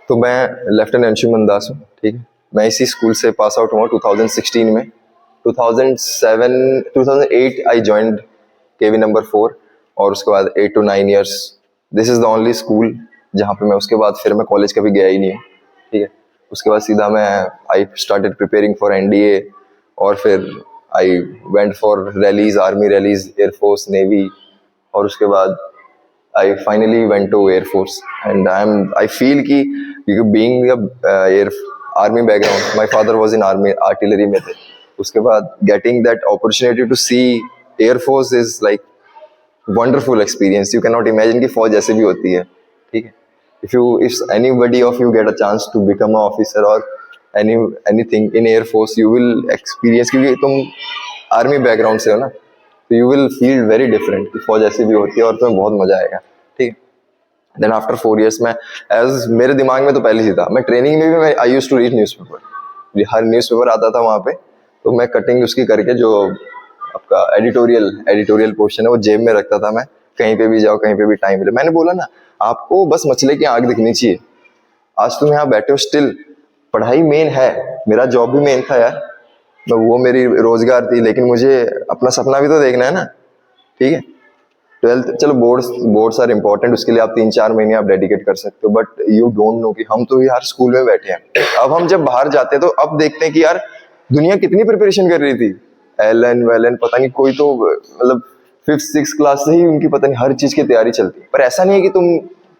तो मैं लेफ्टिनेंट अंशुमन दास हूँ, ठीक है। मैं इसी स्कूल से पास आउट हुआ 2016 में। 2008 आई जॉइंड केवी नंबर 4 और उसके बाद 8 to 9 years this is the only school जहाँ पे मैं उसके बाद फिर मैं कॉलेज कभी गया ही नहीं हूँ, ठीक है। उसके बाद सीधा मैं I started preparing for NDA और फिर I went for rallies, army rallies, air force, navy और उसके बाद I finally went to Air Force and I feel कि being a army background, my father was in army artillery में थे। उसके बाद getting that opportunity to see Air Force is like wonderful experience. You cannot imagine कि फौज ऐसे भी होती है, ठीक है। If anybody of you get a chance to become an officer or anything in Air Force, you will experience, क्योंकि तुम आर्मी बैकग्राउंड से हो ना, तो you will feel very different कि फौज ऐसी भी होती है और तुम्हें बहुत मजा आएगा, ठीक है। देन आफ्टर 4 ईयर्स में एज मेरे दिमाग में तो पहले ही था, मैं ट्रेनिंग में भी मैं I used to read newspaper. हर न्यूज़पेपर आता था वहाँ पे, तो मैं कटिंग उसकी करके जो आपका एडिटोरियल पोर्शन है वो जेब में रखता था। मैं कहीं पे भी जाओ, कहीं पे भी टाइम मिले, मैंने बोला ना आपको बस मछली की आंख दिखनी चाहिए। आज तुम यहाँ बैठे हो, स्टिल पढ़ाई मेन है, मेरा जॉब भी मेन था यार, तो वो मेरी रोजगार थी, लेकिन मुझे अपना सपना भी तो देखना है ना, ठीक है। 12th चलो बोर्ड्स आर इम्पोर्टेंट, उसके लिए आप 3-4 महीने आप डेडिकेट कर सकते हो, बट यू डोंट नो कि हम तो यार स्कूल में बैठे हैं। अब हम जब बाहर जाते हैं तो अब देखते हैं कि यार दुनिया कितनी प्रिपरेशन कर रही थी, एलन वेलन पता नहीं, कोई तो मतलब 5th-6th क्लास से ही उनकी पता नहीं हर चीज की तैयारी चलती है। पर ऐसा नहीं है कि तुम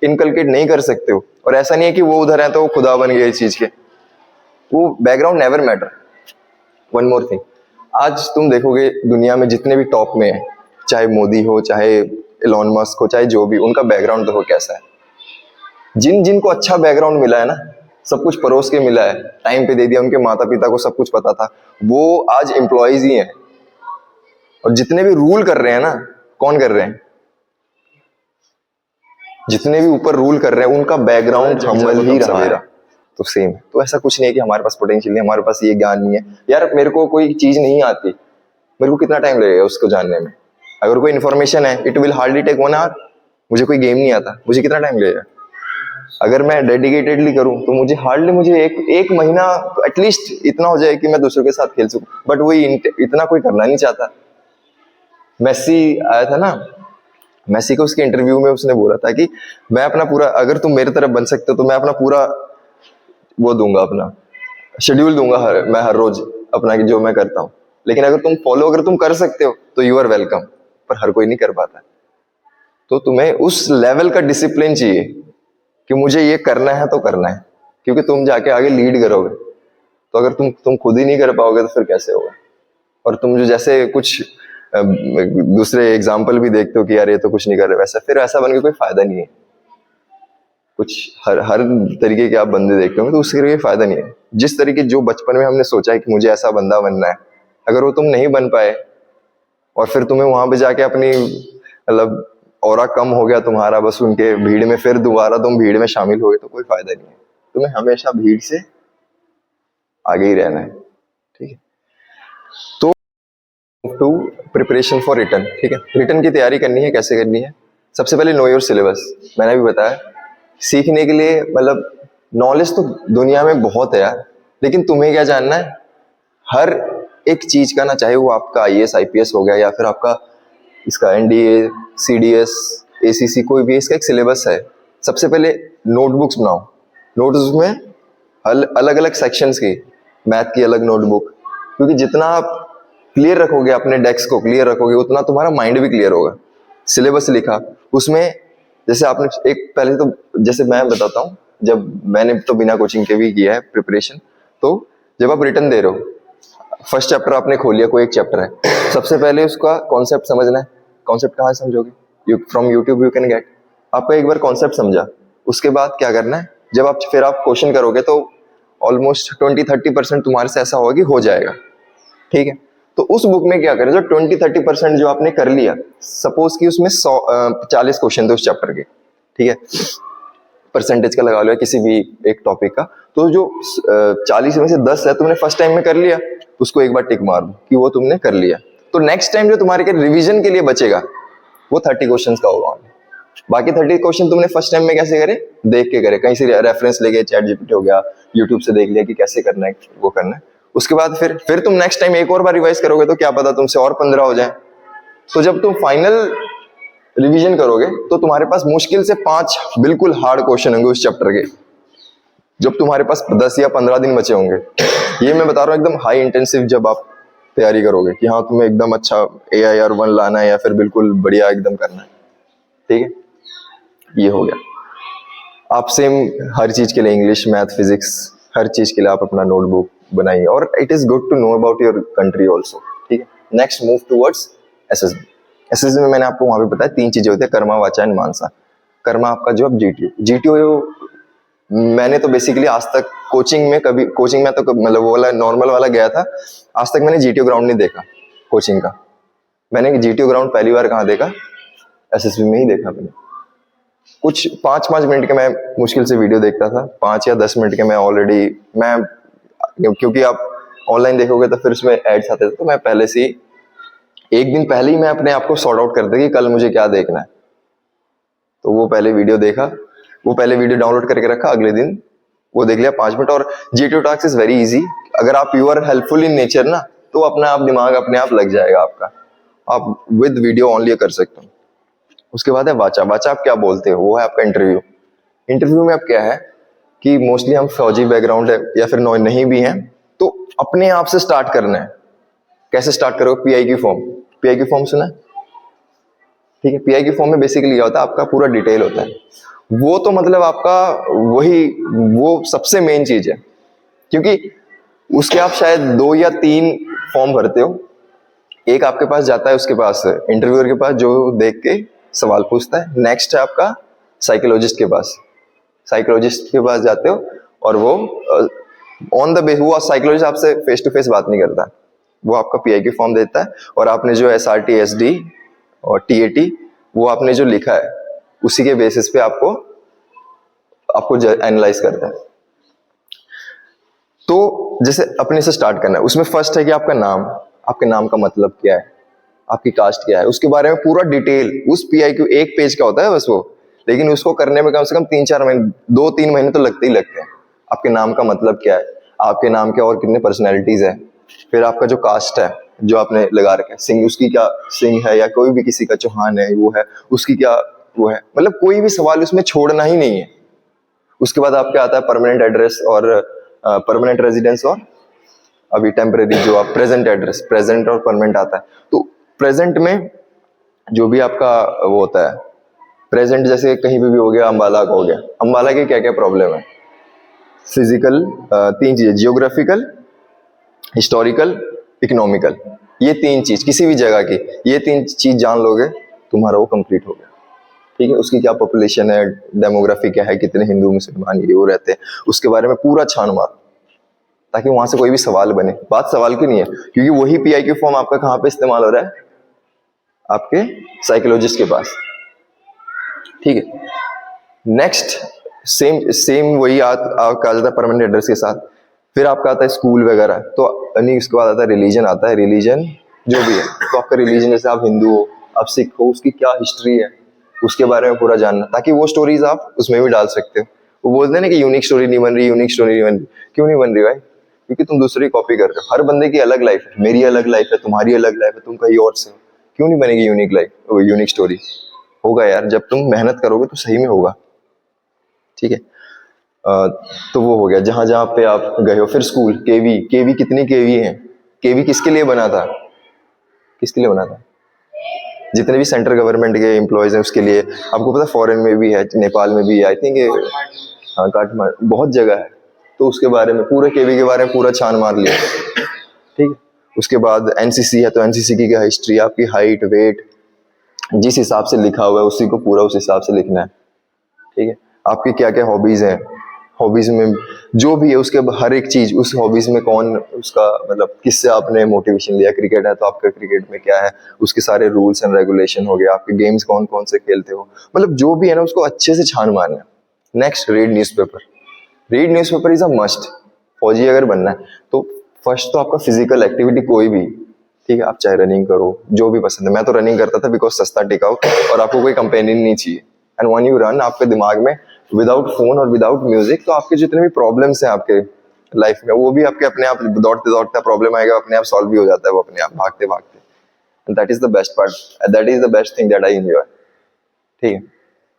इनकलकेट नहीं कर सकते हो, और ऐसा नहीं है कि वो उधर है तो वो खुदा बन गए इस चीज के। वो background never matter. One more thing, आज तुम देखोगे दुनिया में जितने भी टॉप में है, चाहे मोदी हो, चाहे एलोन मस्क हो, चाहे जो भी, उनका बैकग्राउंड देखो कैसा है। जिनको अच्छा बैकग्राउंड मिला है ना, सब कुछ परोस के मिला है, टाइम पे दे दिया, उनके माता पिता को सब कुछ पता था, वो आज एम्प्लॉयज ही हैं। और जितने भी रूल कर रहे हैं ना, कौन कर रहे हैं? जितने भी ऊपर रूल कर रहे हैं उनका बैकग्राउंड हम्बल ही रहा है। तो सेम है। तो ऐसा कुछ नहीं है कि हमारे पास पोटेंशियल नहीं, हमारे पास ये ज्ञान नहीं है। यार मेरे को कोई चीज नहीं आती, मेरे को कितना टाइम लगेगा उसको जानने में? अगर कोई इन्फॉर्मेशन है, it will hardly take 1 hour. मुझे कोई गेम नहीं आता, मुझे कितना टाइम लगेगा? अगर मैं डेडिकेटेडली करूं तो मुझे एक महीना एटलीस्ट इतना हो जाए कि मैं दूसरों के साथ खेल सकूं। बट वही इतना कोई करना नहीं चाहता। मेसी आया था ना, मेसी को उसके इंटरव्यू में उसने बोला था कि मैं अपना पूरा, अगर तुम मेरे तरफ बन सकते हो तो मैं अपना पूरा वो दूंगा, अपना शेड्यूल दूंगा, मैं हर रोज अपना जो मैं करता हूँ। लेकिन अगर तुम कर सकते हो तो यू आर वेलकम, पर हर कोई नहीं कर पाता। तो तुम्हें उस लेवल का डिसिप्लिन चाहिए कि मुझे ये करना है तो करना है, क्योंकि तुम जाके आगे लीड करोगे। तो अगर तुम खुद ही नहीं कर पाओगे तो फिर कैसे होगा? और तुम जो जैसे कुछ दूसरे एग्जाम्पल भी देखते हो कि यार ये तो कुछ नहीं कर रहे, वैसा फिर ऐसा बन के कोई फायदा नहीं है। कुछ हर तरीके के आप बंदे देखते होंगे तो उसके लिए फायदा नहीं है। जिस तरीके जो बचपन में हमने सोचा है कि मुझे ऐसा बंदा बनना है, अगर वो तुम नहीं बन पाए और फिर तुम्हें वहां पे जाके अपनी मतलब ऑरा कम हो गया तुम्हारा, बस उनके भीड़ में फिर दोबारा तुम भीड़ में शामिल हो गए, तो कोई फायदा नहीं है। तुम्हें हमेशा भीड़ से आगे ही रहना है, ठीक है। तो टू प्रिपरेशन फॉर रिटन, ठीक है। रिटन की तैयारी करनी है, कैसे करनी है? सबसे पहले नो योर सिलेबस। मैंने भी बताया, सीखने के लिए मतलब नॉलेज तो दुनिया में बहुत है यार, लेकिन तुम्हें क्या जानना है हर एक चीज का ना, चाहे वो आपका IAS IPS हो गया या फिर आपका इसका NDA CDS ACC, कोई भी, इसका एक सिलेबस है। सबसे पहले नोटबुक्स बनाओ। नोटबुक्स में अलग अलग सेक्शंस की, मैथ की अलग नोटबुक, क्योंकि जितना आप क्लियर रखोगे, अपने डेस्क को क्लियर रखोगे, उतना तुम्हारा माइंड भी क्लियर होगा। सिलेबस लिखा उसमें, जैसे आपने एक पहले तो, जैसे मैं बताता हूँ, जब मैंने तो बिना कोचिंग के भी किया है प्रिपरेशन। तो जब आप रिटर्न दे रहे हो, फर्स्ट चैप्टर आपने खोल लिया, कोई एक चैप्टर है, सबसे पहले उसका कॉन्सेप्ट समझना है। कॉन्सेप्ट कहाँ से समझोगे? From YouTube you can get. आपका एक बार कॉन्सेप्ट समझा, उसके बाद क्या करना है, जब आप फिर आप क्वेश्चन करोगे तो ऑलमोस्ट 20-30% तुम्हारे से ऐसा होगा कि हो जाएगा, ठीक है। तो उस बुक में क्या करें, जो 20-30% जो आपने कर लिया, सपोज कि उसमें 40 क्वेश्चन थे उस चैप्टर के, ठीक है, परसेंटेज का लगा लो किसी भी एक टॉपिक का, तो जो 40 में से 10 है तुमने फर्स्ट टाइम में कर लिया, उसको एक बार टिक मार दो कि वो तुमने कर लिया। तो नेक्स्ट टाइम जो तुम्हारे के रिवीजन के लिए बचेगा वो 30 क्वेश्चन का होगा। बाकी 30 क्वेश्चन तुमने फर्स्ट टाइम में कैसे करे, देख के करे, कहीं से रेफरेंस लेके, चैट जीपीटी हो गया, यूट्यूब से देख लिया कि कैसे करना है, वो करना है। उसके बाद फिर तुम नेक्स्ट टाइम एक और बार रिवाइज करोगे तो क्या पता तुमसे और 15 हो जाए। तो जब तुम फाइनल रिवीजन करोगे तो तुम्हारे पास मुश्किल से 5 बिल्कुल हार्ड क्वेश्चन होंगे उस चैप्टर के, जब तुम्हारे पास 10 या 15 दिन बचे होंगे। ये मैं बता रहा हूँ एकदम हाई इंटेंसिव जब आप तैयारी करोगे कि हाँ तुम्हें एकदम अच्छा AIR 1 लाना है या फिर बिल्कुल बढ़िया एकदम करना है। ठीक है, ये हो गया। आप सेम हर चीज के लिए, इंग्लिश, मैथ, फिजिक्स, हर चीज के लिए आप अपना नोटबुक बनाइए, और it is good to know about your country also. ठीक है, next move towards SSB. SSB में मैंने आपको वहां पे बताया 3 चीजें होती है, कर्मा, वाचा एंड मानसा। कर्मा आपका जो अब जीटीओ मैंने तो बेसिकली आज तक कोचिंग में तो मतलब वो वाला नॉर्मल वाला गया था, आज तक मैंने जीटीओ ग्राउंड नहीं देखा कोचिंग का। मैंने जीटीओ ग्राउंड पहली बार कहाँ देखा, एसएसबी में ही देखा मैंने। कुछ 5-5 मिनट के मैं मुश्किल से वीडियो देखता था, 5 या 10 मिनट के मैं क्योंकि आप ऑनलाइन देखोगे तो फिर उसमें एड्स आते थे, तो मैं पहले से ही एक दिन पहले ही मैं अपने आप को सॉर्ट आउट करता कि कल मुझे क्या देखना है। तो वो पहले वीडियो देखा, वो पहले वीडियो डाउनलोड करके रखा, अगले दिन वो देख लिया 5 मिनट। और GTO talks is very easy, अगर आप you are helpful in nature ना, तो अपना आप दिमाग अपने आप लग जाएगा आपका, आप विद वीडियो ऑनली कर सकते हो। उसके बाद है वाचा। वाचा आप क्या बोलते हो, वो है आपका इंटरव्यू। इंटरव्यू में अब क्या है कि मोस्टली हम फौजी बैकग्राउंड है या फिर नहीं भी हैं, तो अपने आप से स्टार्ट करना है। कैसे स्टार्ट करोगे, पीआईक्यू फॉर्म सुना है? ठीक है, पीआईक्यू फॉर्म में बेसिकली क्या होता है, आपका पूरा डिटेल होता है। वो तो मतलब आपका वो सबसे मेन चीज है, क्योंकि उसके आप शायद 2 या 3 फॉर्म भरते हो। एक आपके पास जाता है उसके पास, इंटरव्यूअर के पास, जो देख के सवाल पूछता है। नेक्स्ट है आपका साइकोलॉजिस्ट के पास। साइकोलॉजिस्ट के पास जाते हो और वो ऑन द बेस, वो साइकोलॉजिस्ट आपसे फेस टू फेस बात नहीं करता, वो आपका पीआईक्यू फॉर्म देता है, और आपने जो एसआरटी, एसडी और टीएटी वो आपने जो लिखा है उसी के बेसिस पे आपको एनालाइज करता है। तो जैसे अपने से स्टार्ट करना है, उसमें फर्स्ट है कि आपका नाम, आपके नाम का मतलब क्या है, आपकी कास्ट क्या है, उसके बारे में पूरा डिटेल। उस पीआईक्यू 1 पेज का होता है बस वो, लेकिन उसको करने में कम से कम 3-4 महीने, 2-3 महीने तो लगते ही लगते हैं। आपके नाम का मतलब क्या है, आपके नाम के और कितने पर्सनैलिटीज है, फिर आपका जो कास्ट है जो आपने लगा रखा है, सिंह, उसकी क्या सिंह है, या कोई भी किसी का चौहान है वो है, उसकी क्या वो है, मतलब कोई भी सवाल उसमें छोड़ना ही नहीं है। उसके बाद आपके आता है परमानेंट एड्रेस और परमानेंट रेजिडेंस, और अभी टेम्परेरी जो आप प्रेजेंट एड्रेस, प्रेजेंट और परमानेंट आता है। तो प्रेजेंट में जो भी आपका वो होता है, प्रेजेंट जैसे कहीं भी हो गया, अंबाला का हो गया, अंबाला की क्या क्या प्रॉब्लम है, फिजिकल, 3 चीजें, जियोग्राफिकल, हिस्टोरिकल, इकोनॉमिकल, ये 3 चीज किसी भी जगह की, ये 3 चीज जान लोगे तुम्हारा वो कंप्लीट हो गया। ठीक है, उसकी क्या पॉपुलेशन है, डेमोग्राफी क्या है, कितने हिंदू मुसलमान ये वो रहते हैं, उसके बारे में पूरा छान मार, ताकि वहां से कोई भी सवाल बने। बात सवाल की नहीं है, क्योंकि वही पीआईक्यू फॉर्म आपका कहाँ पे इस्तेमाल हो रहा है, आपके साइकोलॉजिस्ट के पास। ठीक है, नेक्स्ट सेम वही आपका आता है परमानेंट एड्रेस के साथ। फिर आपका आता है स्कूल वगैरह, तो नहीं, उसके बाद आता है रिलीजन, आता है रिलीजन जो भी है, तो आपका रिलीजन, जैसे आप हिंदू हो, आप सिख हो, उसकी क्या हिस्ट्री है, उसके बारे में पूरा जानना, ताकि वो स्टोरीज आप उसमें भी डाल सकते हो। वो बोलते हैं ना कि यूनिक स्टोरी नहीं बन रही, यूनिक स्टोरी नहीं बन रही। क्यों नहीं बन रही भाई? क्योंकि तुम दूसरी कॉपी कर रहे हो। हर बंदे की अलग लाइफ है, मेरी अलग लाइफ है, तुम्हारी अलग लाइफ है, तुम कहीं और से हो, क्यों नहीं बनेगी यूनिक लाइफ, यूनिक स्टोरी? होगा यार, जब तुम मेहनत करोगे तो सही में होगा। ठीक है, तो वो हो गया जहां जहां पे आप गए हो। फिर स्कूल, केवी कितनी केवी है, केवी किसके लिए बना था, किसके लिए बना था? जितने भी सेंट्रल गवर्नमेंट के एम्प्लॉयज हैं उसके लिए। आपको पता फॉरेन में भी है, नेपाल में भी है, आई थिंक, हाँ काठमांडू, बहुत जगह है। तो उसके बारे में पूरे केवी के बारे में पूरा छान मार लिया। ठीक है, उसके बाद एनसीसी है, तो एनसीसी की क्या हिस्ट्री, आपकी हाइट, वेट, जिस हिसाब से लिखा हुआ है उसी को पूरा उस हिसाब से लिखना है। ठीक है, आपकी क्या क्या हॉबीज हैं, हॉबीज में जो भी है उसके हर एक चीज, उस हॉबीज में कौन, उसका मतलब किससे आपने मोटिवेशन लिया। क्रिकेट है तो आपका क्रिकेट में क्या है, उसके सारे रूल्स एंड रेगुलेशन हो गए, आपके गेम्स कौन कौन से खेलते हो, मतलब जो भी है ना उसको अच्छे से छान मारना। Next, read newspaper. Read newspaper is a must. फौजी अगर बनना है तो फर्स्ट तो आपका फिजिकल एक्टिविटी कोई भी, ठीक है, आप चाहे रनिंग करो, जो भी पसंद है। मैं तो रनिंग करता था बिकॉज सस्ता, टिकाऊ, और आपको कोई कंपेनियन नहीं चाहिए। एंड व्हेन यू रन, आपके दिमाग में विदाउट फोन और विदाउट म्यूजिक, तो आपके जितने भी प्रॉब्लम्स हैं आपके लाइफ में, वो भी आपके अपने आप दौड़ते दौड़ते प्रॉब्लम आएगा, अपने आप सॉल्व भी हो जाता है वो अपने आप, भागते भागते। And that is the best part, that is the best thing that I enjoy. ठीक है।